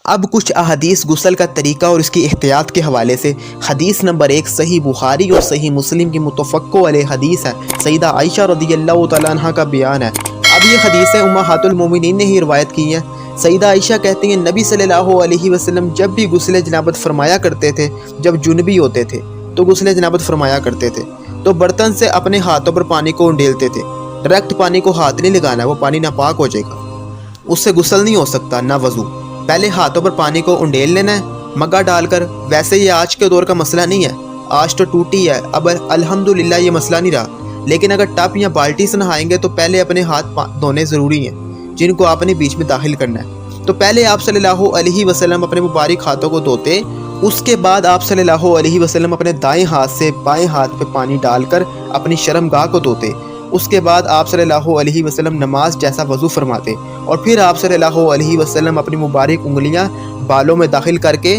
اب کچھ احادیث غسل کا طریقہ اور اس کی احتیاط کے حوالے سے۔ حدیث نمبر 1 صحیح بخاری اور صحیح مسلم کی متفق علیہ حدیث ہے، سیدہ عائشہ رضی اللہ تعالیٰ عنہ کا بیان ہے۔ اب یہ حدیثیں امہات المومنین نے ہی روایت کی ہیں۔ سیدہ عائشہ کہتی ہیں نبی صلی اللہ علیہ وسلم جب بھی غسل جنابت فرمایا کرتے تھے، جب جنبی ہوتے تھے تو غسل جنابت فرمایا کرتے تھے تو برتن سے اپنے ہاتھوں پر پانی کو انڈیلتے تھے۔ ڈائریکٹ پانی کو ہاتھ نہیں لگانا، وہ پانی ناپاک ہو جائے گا، اس سے غسل نہیں ہو سکتا نہ وضو۔ پہلے ہاتھوں پر پانی کو انڈیل لینا ہے مگا ڈال کر۔ ویسے یہ آج کے دور کا مسئلہ نہیں ہے، آج تو ٹوٹی ہے، اب الحمدللہ یہ مسئلہ نہیں رہا، لیکن اگر ٹپ یا بالٹی سے نہائیں گے تو پہلے اپنے ہاتھ دھونے ضروری ہیں، جن کو آپ نے بیچ میں داخل کرنا ہے۔ تو پہلے آپ صلی اللہ علیہ وسلم اپنے مبارک ہاتھوں کو دھوتے، اس کے بعد آپ صلی اللہ علیہ وسلم اپنے دائیں ہاتھ سے بائیں ہاتھ پہ پانی ڈال کر اپنی شرمگاہ کو دھوتے۔ اس کے بعد آپ صلی اللہ علیہ وسلم نماز جیسا وضو فرماتے، اور پھر آپ صلی اللہ علیہ وسلم اپنی مبارک انگلیاں بالوں میں داخل کر کے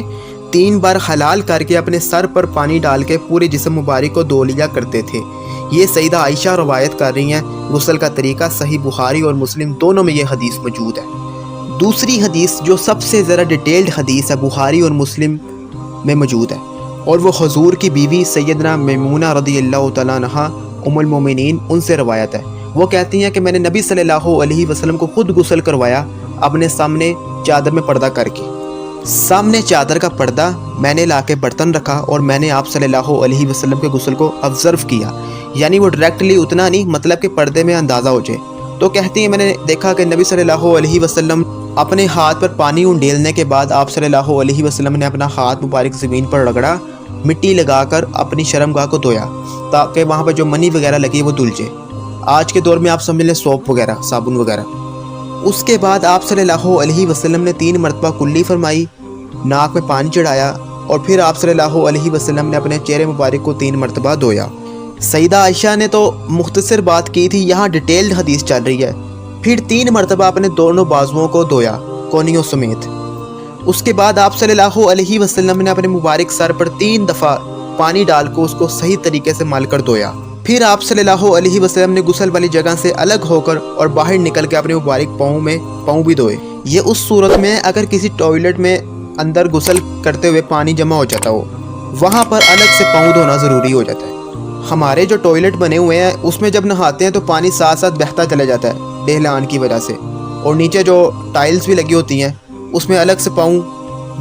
3 بار حلال کر کے اپنے سر پر پانی ڈال کے پورے جسم مبارک کو دھو لیا کرتے تھے۔ یہ سیدہ عائشہ روایت کر رہی ہیں غسل کا طریقہ، صحیح بخاری اور مسلم دونوں میں یہ حدیث موجود ہے۔ دوسری حدیث جو سب سے ذرا ڈیٹیلڈ حدیث ہے، بخاری اور مسلم میں موجود ہے، اور وہ حضور کی بیوی سیدنا میمونہ رضی اللہ تعالیٰ عنہا ام المومنین ان سے روایت ہے۔ وہ کہتی ہیں کہ میں نے نبی صلی اللہ علیہ وسلم کو خود غسل کروایا اپنے سامنے چادر میں پردہ کر کے۔ سامنے چادر کا پردہ میں نے لا کے برتن رکھا اور میں نے آپ صلی اللہ علیہ وسلم کے غسل کو آبزرو کیا، یعنی وہ ڈائریکٹلی اتنا نہیں، مطلب کہ پردے میں اندازہ ہو جائے۔ تو کہتی ہیں میں نے دیکھا کہ نبی صلی اللہ علیہ وسلم اپنے ہاتھ پر پانی انڈیلنے کے بعد آپ صلی اللہ علیہ وسلم نے اپنا ہاتھ مبارک زمین پر رگڑا، مٹی لگا کر اپنی شرمگاہ کو دھویا تاکہ وہاں پر جو منی وغیرہ لگی وہ دھل جائے۔ آج کے دور میں آپ سمجھ لیں سوپ وغیرہ، صابن وغیرہ۔ اس کے بعد آپ صلی اللہ علیہ وسلم نے 3 مرتبہ کلی فرمائی، ناک میں پانی چڑھایا، اور پھر آپ صلی اللہ علیہ وسلم نے اپنے چہرے مبارک کو 3 مرتبہ دھویا۔ سیدہ عائشہ نے تو مختصر بات کی تھی، یہاں ڈیٹیلڈ حدیث چل رہی ہے۔ پھر 3 مرتبہ اپنے دونوں بازوؤں کو دھویا کونیوں سمیت۔ اس کے بعد آپ صلی اللہ علیہ وسلم نے اپنے مبارک سر پر 3 دفعہ پانی ڈال کو اس کو صحیح طریقے سے مل کر دھویا۔ پھر آپ صلی اللہ علیہ وسلم نے غسل والی جگہ سے الگ ہو کر اور باہر نکل کے اپنے مبارک پاؤں بھی دھوئے۔ یہ اس صورت میں اگر کسی ٹوائلٹ میں اندر غسل کرتے ہوئے پانی جمع ہو جاتا ہو، وہاں پر الگ سے پاؤں دھونا ضروری ہو جاتا ہے۔ ہمارے جو ٹوائلٹ بنے ہوئے ہیں اس میں جب نہاتے ہیں تو پانی ساتھ ساتھ بہتا چلا جاتا ہے ڈھلان کی وجہ سے، اور نیچے جو ٹائلز بھی لگی ہوتی ہیں اس میں الگ سے پاؤں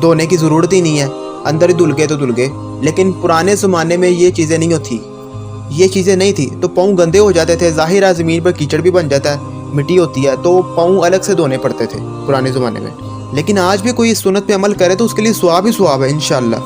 دھونے کی ضرورت ہی نہیں ہے، اندر ہی دھل گئے تو دھل گئے۔ لیکن پرانے زمانے میں یہ چیزیں نہیں تھی تو پاؤں گندے ہو جاتے تھے، ظاہر ہے زمین پر کیچڑ بھی بن جاتا ہے، مٹی ہوتی ہے، تو پاؤں الگ سے دھونے پڑتے تھے پرانے زمانے میں۔ لیکن آج بھی کوئی اس سنت پہ عمل کرے تو اس کے لیے ثواب ہی ثواب ہے انشاءاللہ۔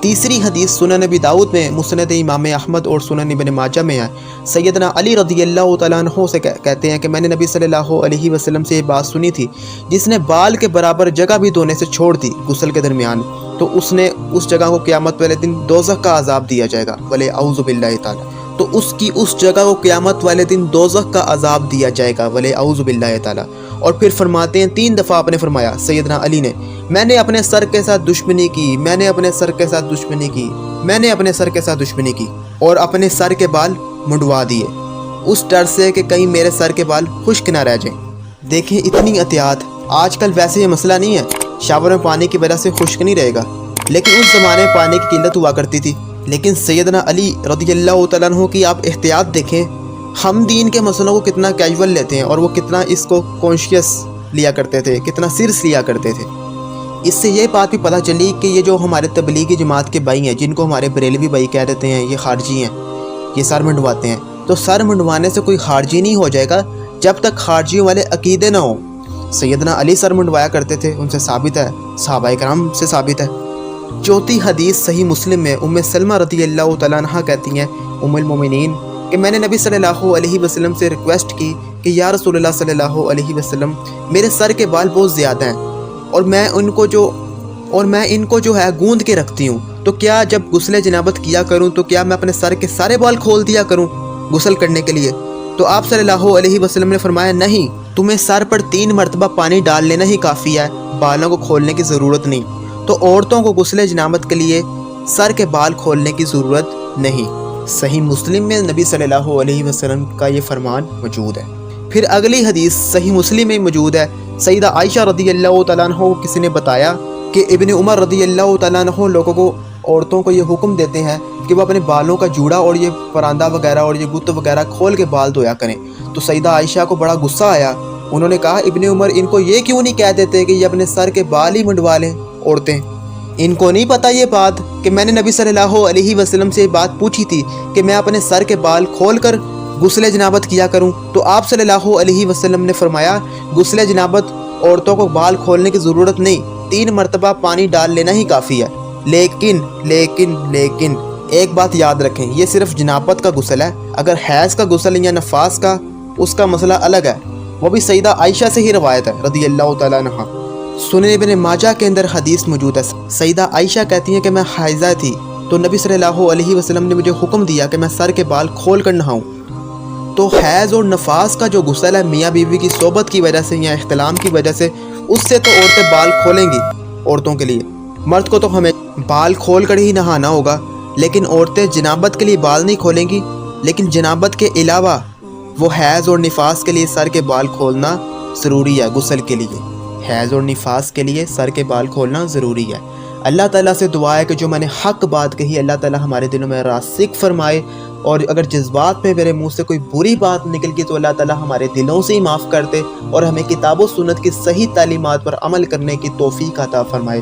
تیسری حدیث سنن نبی داؤد میں، مسند امام احمد اور سنن ابن ماجہ میں ہے۔ سیدنا علی رضی اللہ تعالیٰ عنہ سے کہتے ہیں کہ میں نے نبی صلی اللہ علیہ وسلم سے یہ بات سنی تھی، جس نے بال کے برابر جگہ بھی دھونے سے چھوڑ دی غسل کے درمیان، تو اس نے اس جگہ کو قیامت والے دن دوزخ کا عذاب دیا جائے گا، ولی اعوذ باللہ تعالیٰ، تو اس جگہ کو قیامت والے دن دوزخ کا عذاب دیا جائے گا، ولی اعوذ باللہ تعالیٰ۔ اور پھر فرماتے ہیں 3 دفعہ آپ نے فرمایا سیدنا علی نے، میں نے اپنے سر کے ساتھ دشمنی کی، میں نے اپنے سر کے ساتھ دشمنی کی، میں نے اپنے سر کے ساتھ دشمنی کی، اور اپنے سر کے بال منڈوا دیے اس ڈر سے کہ کہیں میرے سر کے بال خشک نہ رہ جائیں۔ دیکھیں اتنی احتیاط۔ آج کل ویسے یہ مسئلہ نہیں ہے، شاور میں پانی کی وجہ سے خشک نہیں رہے گا، لیکن اس زمانے میں پانی کی قلت ہوا کرتی تھی۔ لیکن سیدنا علی رضی اللہ تعالیٰ عنہ کی آپ احتیاط دیکھیں، ہم دین کے مسئلوں کو کتنا کیجول لیتے ہیں، اور وہ کتنا اس کو کانشیس لیا کرتے تھے، کتنا سیریس لیا کرتے تھے۔ اس سے یہ بات بھی پتہ چلی کہ یہ جو ہمارے تبلیغی جماعت کے بھائی ہیں، جن کو ہمارے بریلوی بھائی کہہ دیتے ہیں یہ خارجی ہیں، یہ سر منڈواتے ہیں، تو سر منڈوانے سے کوئی خارجی نہیں ہو جائے گا جب تک خارجیوں والے عقیدے نہ ہوں۔ سیدنا علی سر منڈوایا کرتے تھے، ان سے ثابت ہے، صحابہ کرام سے ثابت ہے۔ چوتھی حدیث صحیح مسلم میں ام سلمہ رضی اللہ تعالیٰ عنہ کہتی ہیں، ام المومنین، کہ میں نے نبی صلی اللہ علیہ وسلم سے ریکویسٹ کی کہ یا رسول اللہ صلی اللہ علیہ وسلم، میرے سر کے بال بہت زیادہ ہیں اور میں ان کو جو ہے گوندھ کے رکھتی ہوں، تو کیا جب غسل جنابت کیا کروں تو کیا میں اپنے سر کے سارے بال کھول دیا کروں غسل کرنے کے لیے؟ تو آپ صلی اللہ علیہ وسلم نے فرمایا نہیں، تمہیں سر پر 3 مرتبہ پانی ڈال لینا ہی کافی ہے، بالوں کو کھولنے کی ضرورت نہیں۔ تو عورتوں کو غسل جنابت کے لیے سر کے بال کھولنے کی ضرورت نہیں۔ صحیح مسلم میں نبی صلی اللہ علیہ وسلم کا یہ فرمان موجود ہے۔ پھر اگلی حدیث صحیح مسلم میں موجود ہے، سیدہ عائشہ رضی اللہ تعالیٰ عنہ کو کسی نے بتایا کہ ابن عمر رضی اللہ تعالیٰ عنہ لوگوں کو، عورتوں کو یہ حکم دیتے ہیں کہ وہ اپنے بالوں کا جوڑا اور یہ پراندہ وغیرہ اور یہ گت وغیرہ کھول کے بال دھویا کریں۔ تو سیدہ عائشہ کو بڑا غصہ آیا، انہوں نے کہا ابن عمر ان کو یہ کیوں نہیں کہہ دیتے کہ یہ اپنے سر کے بال ہی منڈوا لیں عورتیں؟ ان کو نہیں پتہ یہ بات کہ میں نے نبی صلی اللہ علیہ وسلم سے یہ بات پوچھی تھی کہ میں اپنے سر کے بال کھول کر غسل جنابت کیا کروں؟ تو آپ صلی اللہ علیہ وسلم نے فرمایا غسل جنابت عورتوں کو بال کھولنے کی ضرورت نہیں، 3 مرتبہ پانی ڈال لینا ہی کافی ہے۔ لیکن لیکن لیکن ایک بات یاد رکھیں، یہ صرف جنابت کا غسل ہے، اگر حیض کا غسل یا نفاس کا، اس کا مسئلہ الگ ہے، وہ بھی سیدہ عائشہ سے ہی روایت ہے رضی اللہ تعالیٰ عنہ۔ سنن ابن ماجہ کے اندر حدیث موجود ہے، سیدہ عائشہ کہتی ہیں کہ میں حائضہ تھی تو نبی صلی اللہ علیہ وسلم نے مجھے حکم دیا کہ میں سر کے بال کھول کر نہاؤں۔ تو حیض اور نفاس کا جو غسل ہے میاں بیوی کی صحبت کی وجہ سے یا احتلام کی وجہ سے، اس سے تو عورتیں بال کھولیں گی عورتوں کے لیے، مرد کو تو ہمیں بال کھول کر ہی نہانا ہوگا، لیکن عورتیں جنابت کے لیے بال نہیں کھولیں گی۔ لیکن جنابت کے علاوہ وہ حیض اور نفاس کے لیے سر کے بال کھولنا ضروری ہے، غسل کے لیے حیض اور نفاس کے لیے سر کے بال کھولنا ضروری ہے۔ اللہ تعالیٰ سے دعا ہے کہ جو میں نے حق بات کہی اللہ تعالیٰ ہمارے دلوں میں راسخ فرمائے، اور اگر جذبات پہ میرے منہ سے کوئی بری بات نکل گئی تو اللہ تعالیٰ ہمارے دلوں سے ہی معاف کر دے اور ہمیں کتاب و سنت کی صحیح تعلیمات پر عمل کرنے کی توفیق عطا فرمائے۔